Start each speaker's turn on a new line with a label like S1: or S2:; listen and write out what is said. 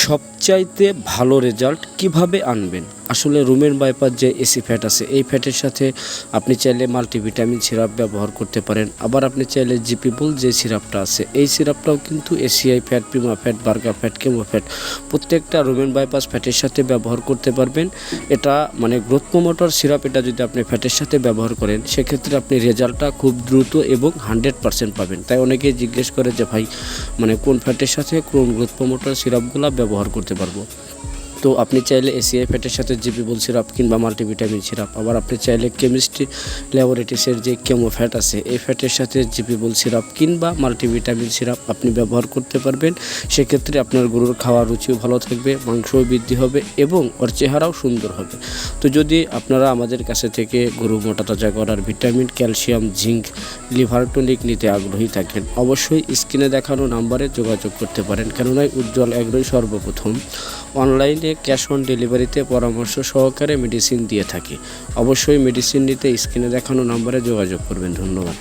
S1: সবচাইতে ভালো রেজাল্ট কিভাবে আনবেন? আসলে রুমের বাইপাস যে এসি ফ্যাট আছে, এই ফ্যাটের সাথে আপনি চাইলে মাল্টিভিটামিন সিরাপ ব্যবহার করতে পারেন। আবার আপনি চাইলে জিপিবল যে সিরাপটা আছে, এই সিরাপটাও কিন্তু ACI fat, Prima fat, burger fat, chemo fat প্রত্যেকটা রুমেন বাইপাস ফ্যাটের সাথে ব্যবহার করতে পারবেন। এটা মানে গ্রোথ প্রমোটর সিরাপ, এটা যদি আপনি ফ্যাটের সাথে ব্যবহার করেন সেক্ষেত্রে আপনি রেজাল্টটা খুব দ্রুত এবং 100% পাবেন। তাই অনেকেই জিজ্ঞেস করে যে ভাই মানে কোন ফ্যাটের সাথে কোন গ্রোথ প্রমোটর সিরাপগুলো ব্যবহার করতে পারবো। তো আপনি চাইলে এসিআই ফ্যাটের সাথে জিপিবল সিরাপ কিংবা মাল্টিভিটামিন সিরাপ, আবার আপনি চাইলে কেমিস্ট্রি ল্যাবরেটরিসের যে কেমো ফ্যাট আছে, এই ফ্যাটের সাথে জিপিবল সিরাপ কিংবা মাল্টিভিটামিন সিরাপ আপনি ব্যবহার করতে পারবেন। সেক্ষেত্রে আপনার গরুর খাওয়ার রুচিও ভালো থাকবে, মাংসও বৃদ্ধি হবে এবং ওর চেহারাও সুন্দর হবে। তো যদি আপনারা আমাদের কাছে থেকে গরু মোটা তাজা করার vitamin, calcium, zinc, liver tonic নিতে আগ্রহী থাকেন, অবশ্যই স্ক্রিনে দেখানো নাম্বারে যোগাযোগ করতে পারেন। কেননা উজ্জ্বল এগ্রোই সর্বপ্রথম অনলাইনে ক্যাশ অন ডেলিভারিতে পরামর্শ সহকারে মেডিসিন দিয়ে থাকি। অবশ্যই মেডিসিন নিতে স্ক্রিনে দেখানো নাম্বারে যোগাযোগ করবেন। ধন্যবাদ।